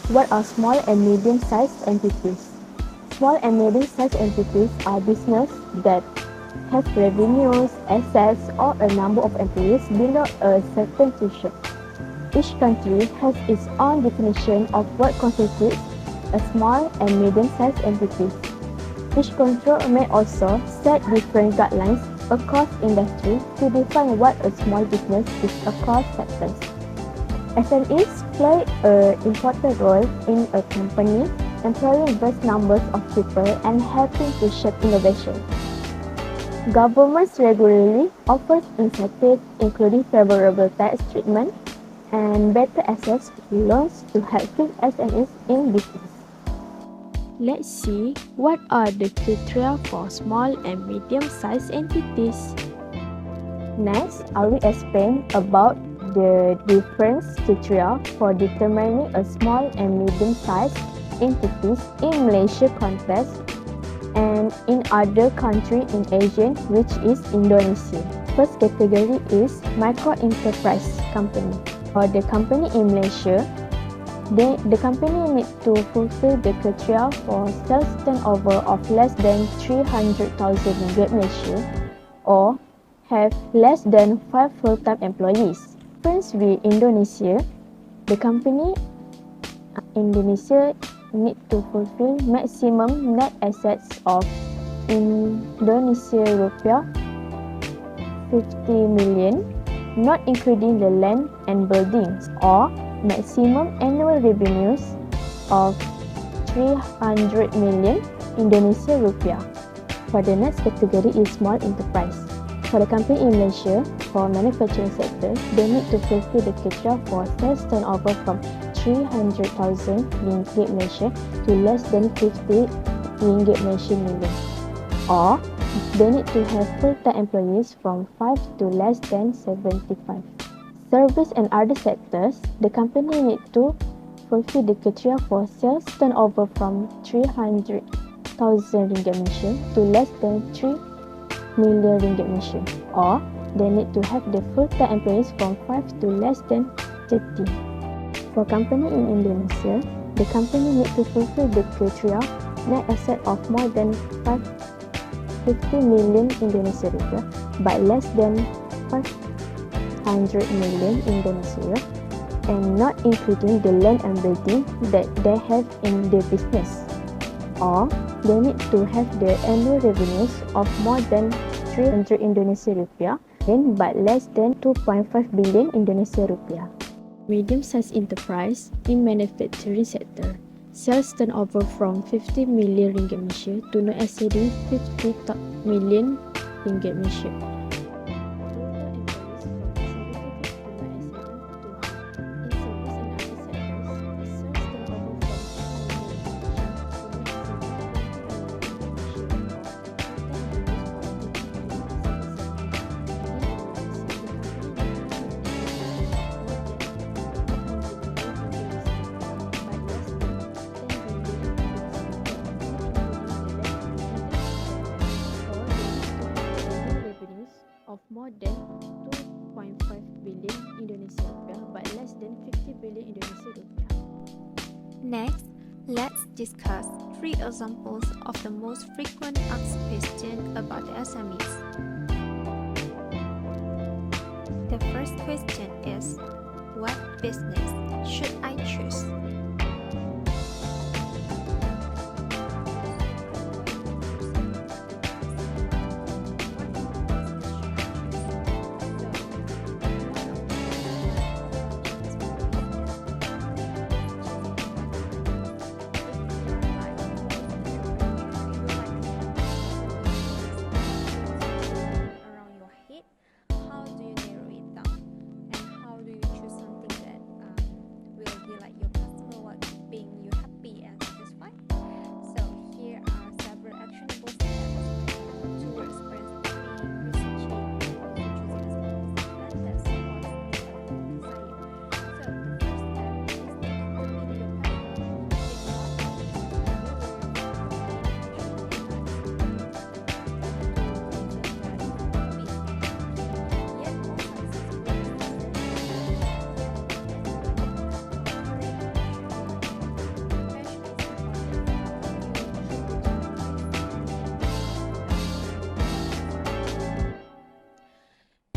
What are small and medium-sized entities? Small and medium-sized entities are businesses that have revenues, assets, or a number of employees below a certain threshold. Each country has its own definition of what constitutes a small and medium-sized entity. Each country may also set different guidelines across industry to define what a small business is across sectors. SMEs play an important role in a company, employing vast numbers of people and helping to shape innovation. Governments regularly offer incentives including favorable tax treatment and better access to loans to help SMEs in business. Let's see what are the criteria for small and medium-sized entities. Next, I will explain about the different criteria for determining a small and medium-sized entities in Malaysia context and in other countries in Asia, which is Indonesia. First category is micro-enterprise company. For the company in Malaysia, the company needs to fulfill the criteria for sales turnover of less than 300,000 ringgit Malaysia or have less than 5 full-time employees. First, with Indonesia, the company Indonesia need to fulfill maximum net assets of Indonesia rupiah 50 million, not including the land and buildings, or maximum annual revenues of 300 million Indonesia rupiah. For the next category is small enterprise. For the company in Malaysia, for manufacturing sector, they need to fulfill the criteria for sales turnover from 300,000 ringgit Malaysia to less than 50 ringgit Malaysia million. Or, they need to have full-time employees from 5 to less than 75. Service and other sectors, the company need to fulfill the criteria for sales turnover from 300,000 ringgit Malaysia to less than 3 million ringgit Malaysia, or they need to have the full-time employees from 5 to less than 30. For company in Indonesia, the company need to fulfill the criteria net asset of more than 50 million Indonesia rupiah but less than 500 million Indonesia and not including the land and building that they have in the business. Or they need to have the annual revenues of more than 300 Indonesia rupiah but less than 2.5 billion Indonesia rupiah. Medium-sized enterprise in manufacturing sector. Sales turnover from 50 million ringgit Malaysia to not exceeding 50 million ringgit Malaysia. Of more than 2.5 billion Indonesia rupiah but less than 50 billion Indonesia rupiah. Next, let's discuss 3 examples of the most frequent asked questions about the SMEs. The first question is, what business should I choose?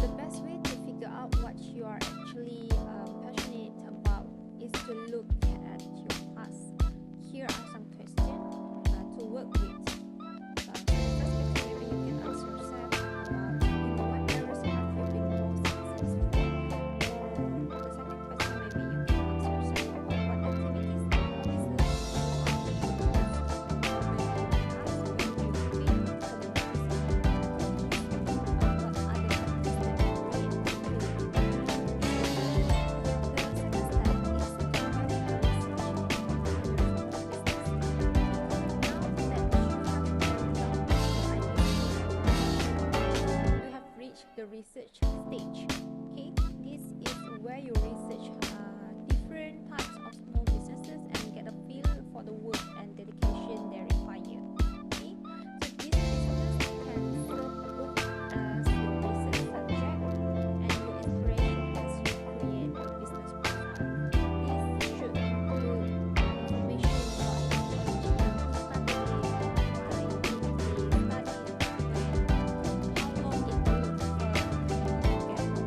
the best way to figure out what you are actually passionate about is to look at your past. Here are some questions to work with. So the first question maybe you can ask yourself about in what areas have you been most successful, or the second question maybe you can ask yourself about what activities and hobbies like you are the most, or maybe you can ask when you feel the most at peace, what are the factors that create the feeling. The second step is to make a research on your small business. Now that you have narrowed down your ideas, you have reached the research stage. Okay, this is where you research different types of small businesses and get a feel for the work and dedication they require. Okay, so this business can serve both as your research subject and your inspiration as you create a business profile. This should include information about its origin, start date, why it is studied, when, how long it took for the company to get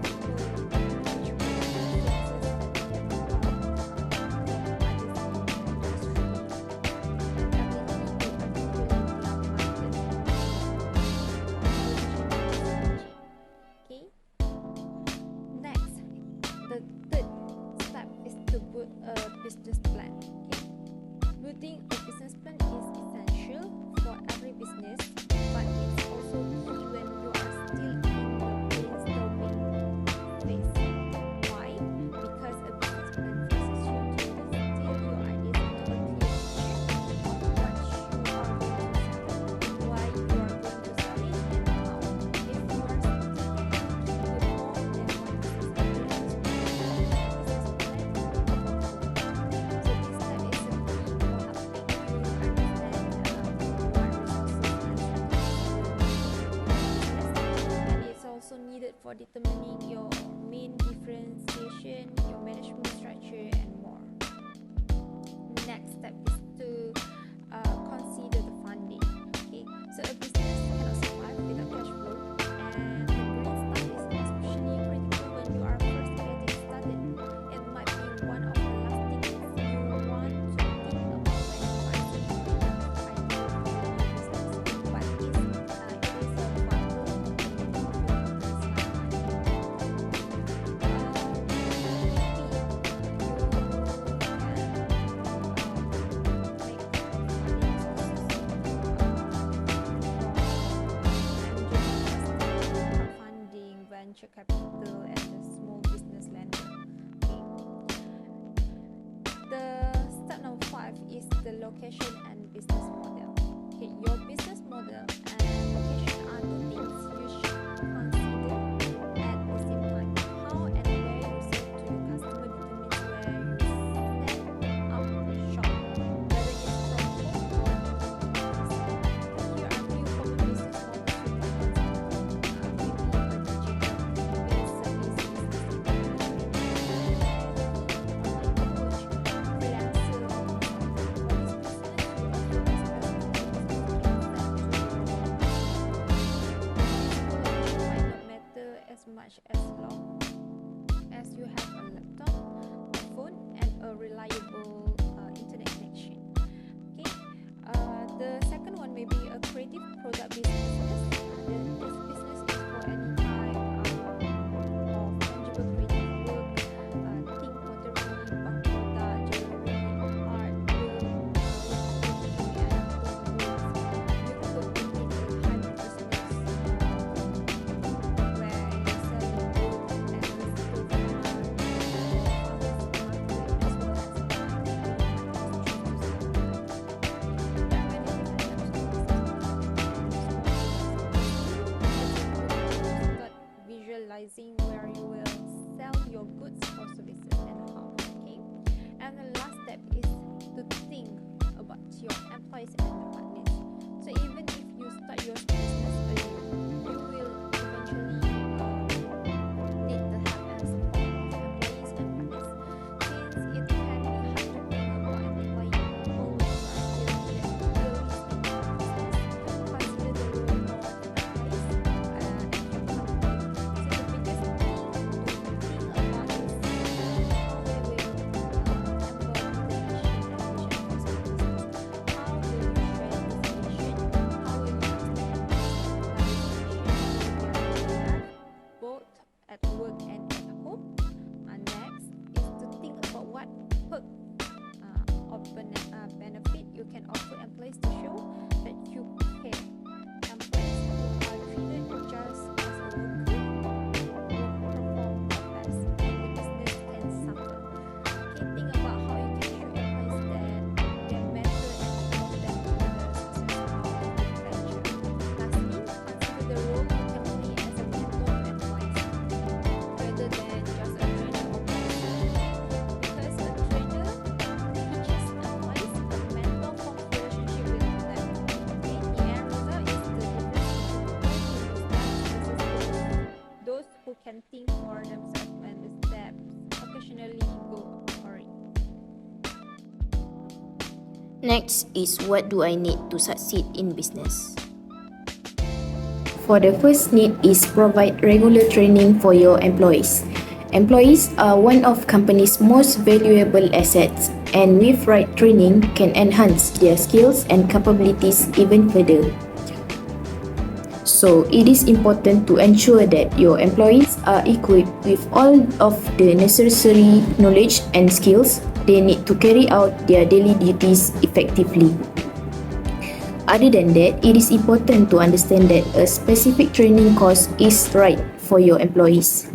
approval, which products and services that they have from others in the industry, and ability to articulate their market strategy. Okay. Next, the third step is to put a business plan. Okay. Building a business plan is essential for every business, but it's also key when you are still in the brainstorming phase. Why? Because a business plan forces you to distill your ideas into a clear picture of what you are going to sell, why you are going to sell it, and how. If you are still thinking with more than one business idea to build a business plan, so this step is a key for helping you understand what resources and strategies and it's also needed for determining your main differentiation, your management structure, and more. Next step is to consider the funding. Okay, so a business cannot survive without cash flow, and the green stuff is especially critical when you are first getting started. It might be one of the last things you want to think about when you are thinking of ideas for your new business, but it is a vital component of your company's funding, venture capital, and the small business lender. Okay. The step number 5 is the location and business model. Okay, your business model and location are the things you should consider at the same time. How and where you sell to your customer determines where you set up shop, whether it's from home or in an office. Here are few common business models you might consider. Maybe a digital based service business, maybe online coach, freelancer, or consultant. For this business, you offer a specific skill set to your physical location might not matter as much as long as you have a laptop, a phone, and a reliable internet connection. Okay. The second one may be a creative product business. This business is for any type of tangible creative work, think pottery, bang product, jewelry, art, wood, woodworking, and home goods. You could make it a hybrid business where you sell your goods at a physical farm or farmers market, as well as online where you might just choose to sell online. There are many different types of business models and small businesses. It's important to start visualizing where you will sell your goods or services and how. Okay, and the last step is to think about your employees and your partners. So even if you start your business alone, you will eventually need the help and support of employees and partners. Since it can be hard to think about employee people when you are still in the early stage of business, consider the role of employees at your company. So the biggest at work and at home. Next is to think about what perk or benefit you can offer employees to show that you care. Employees who are treated just as a worker will perform their best and the business can suffer. Okay, think about how you can show employees that their mentor and involve them in the success of the venture. Lastly, consider the role you can play as a mentor to employees rather than just a trainer or professor. Because a trainer teaches employees, a mentor forms relationship with them. Okay, the end result is the difference between those who can think for themselves and the steps occasionally go for it. Next is, what do I need to succeed in business? For the first need is provide regular training for your employees. Employees are one of company's most valuable assets, and with right training can enhance their skills and capabilities even further. So it is important to ensure that your employees are equipped with all of the necessary knowledge and skills they need to carry out their daily duties effectively. Other than that, it is important to understand that a specific training course is right for your employees.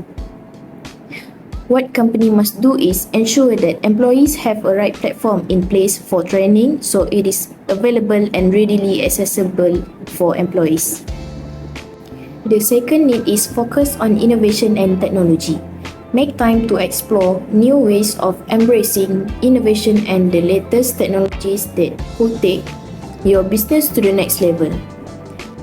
What company must do is ensure that employees have a right platform in place for training, so it is available and readily accessible for employees. The second need is focus on innovation and technology. Make time to explore new ways of embracing innovation and the latest technologies that will take your business to the next level.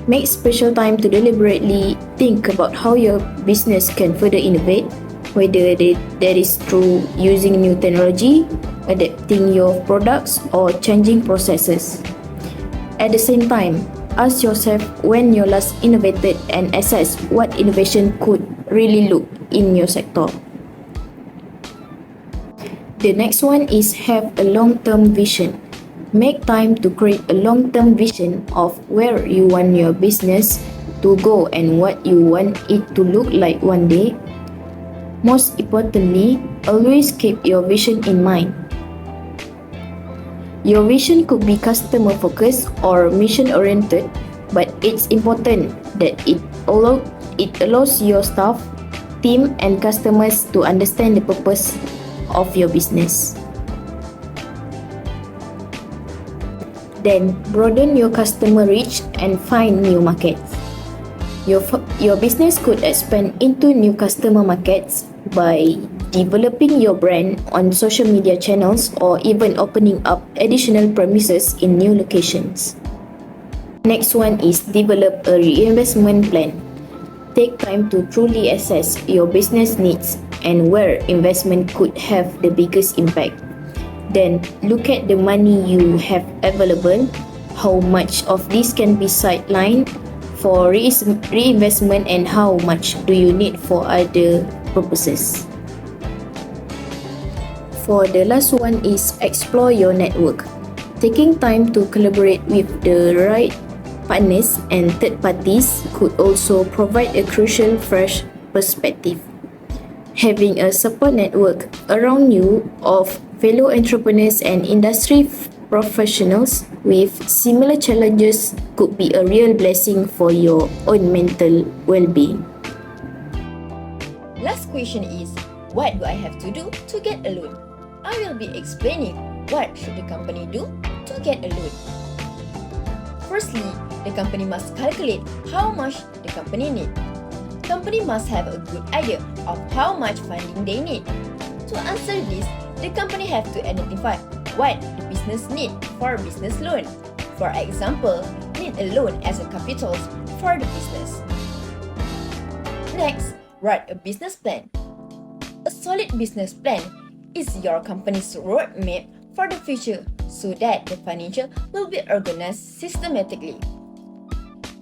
Make special time to deliberately think about how your business can further innovate, whether that is through using new technology, adapting your products, or changing processes. At the same time, ask yourself when you last innovated and assess what innovation could really look in your sector. The next one is have a long-term vision. Make time to create a long-term vision of where you want your business to go and what you want it to look like one day. Most importantly, always keep your vision in mind. Your vision could be customer-focused or mission-oriented, but it's important that it allows your staff, team, and customers to understand the purpose of your business. Then, broaden your customer reach and find new markets. Your business could expand into new customer markets by developing your brand on social media channels or even opening up additional premises in new locations. Next one is develop a reinvestment plan. Take time to truly assess your business needs and where investment could have the biggest impact. Then look at the money you have available, how much of this can be sidelined for reinvestment and how much do you need for other purposes. For the last one is explore your network. Taking time to collaborate with the right partners and third parties could also provide a crucial fresh perspective. Having a support network around you of fellow entrepreneurs and industry professionals with similar challenges could be a real blessing for your own mental well-being. Last question is, what do I have to do to get a loan? I will be explaining what should the company do to get a loan. Firstly, the company must calculate how much the company needs. Company must have a good idea of how much funding they need. To answer this, the company have to identify what the business need for a business loan. For example, need a loan as a capital for the business. Next, write a business plan. A solid business plan is your company's roadmap for the future so that the financial will be organized systematically.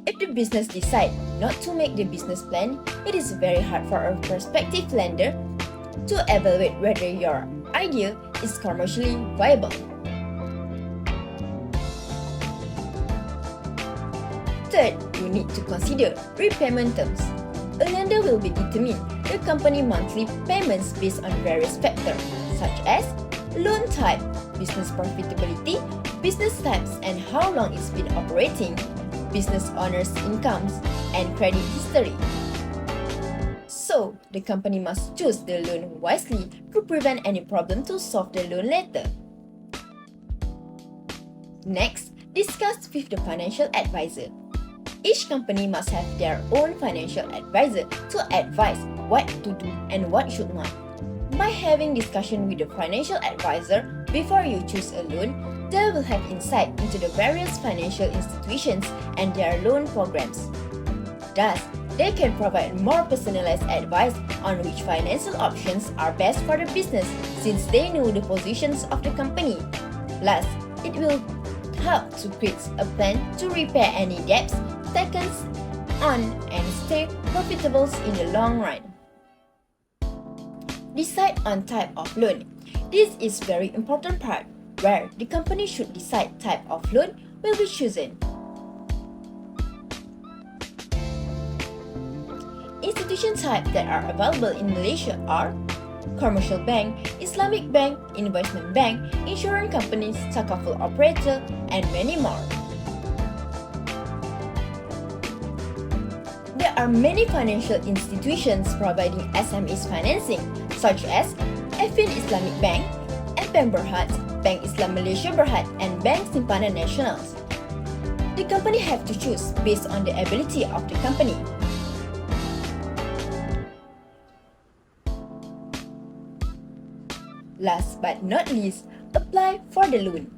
If the business decide not to make the business plan, it is very hard for a prospective lender to evaluate whether your idea is commercially viable. Third, you need to consider repayment terms. A lender will be determine the company monthly payments based on various factors such as loan type, business profitability, business types and how long it's been operating, business owner's incomes, and credit history. So, the company must choose the loan wisely to prevent any problem to solve the loan later. Next, discuss with the financial advisor. Each company must have their own financial advisor to advise what to do and what should not. By having discussion with the financial advisor before you choose a loan, they will have insight into the various financial institutions and their loan programs. Thus, they can provide more personalized advice on which financial options are best for the business since they know the positions of the company. Plus, it will help to create a plan to repair any debts taken on and stay profitable in the long run. Decide on type of loan. This is very important part where the company should decide type of loan will be chosen. Institution type that are available in Malaysia are commercial bank, Islamic bank, investment bank, insurance companies, takaful operator, and many more. There are many financial institutions providing SMEs financing such as Affin Islamic Bank, Bank Berhad, Bank Islam Malaysia Berhad, and Bank Simpanan Nasionals. The company have to choose based on the ability of the company. Last but not least, apply for the loan.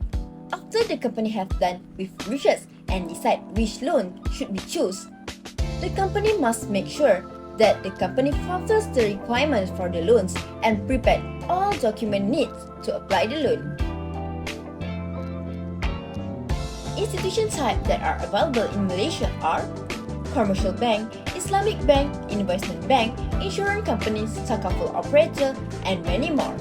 After the company have done with research and decide which loan should be chosen, the company must make sure that the company fulfills the requirements for the loans and prepare all document needs to apply the loan. Institution type that are available in Malaysia are commercial bank, Islamic bank, investment bank, insurance companies, takaful operator, and many more.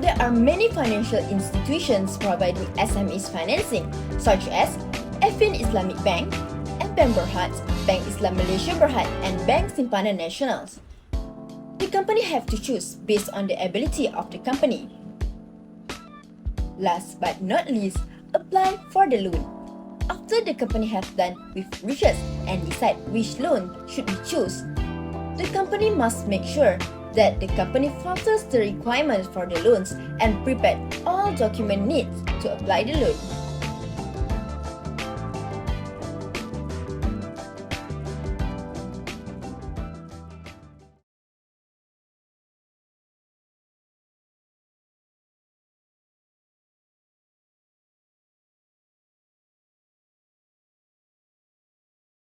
There are many financial institutions providing SMEs financing such as Affin Islamic Bank, Bank Berhad, Bank Islam Malaysia Berhad, and Bank Simpanan Nasionals. The company have to choose based on the ability of the company. Last but not least, apply for the loan. After the company have done with research and decide which loan should be chosen, the company must make sure that the company fulfills the requirements for the loans and prepare all document needs to apply the loan.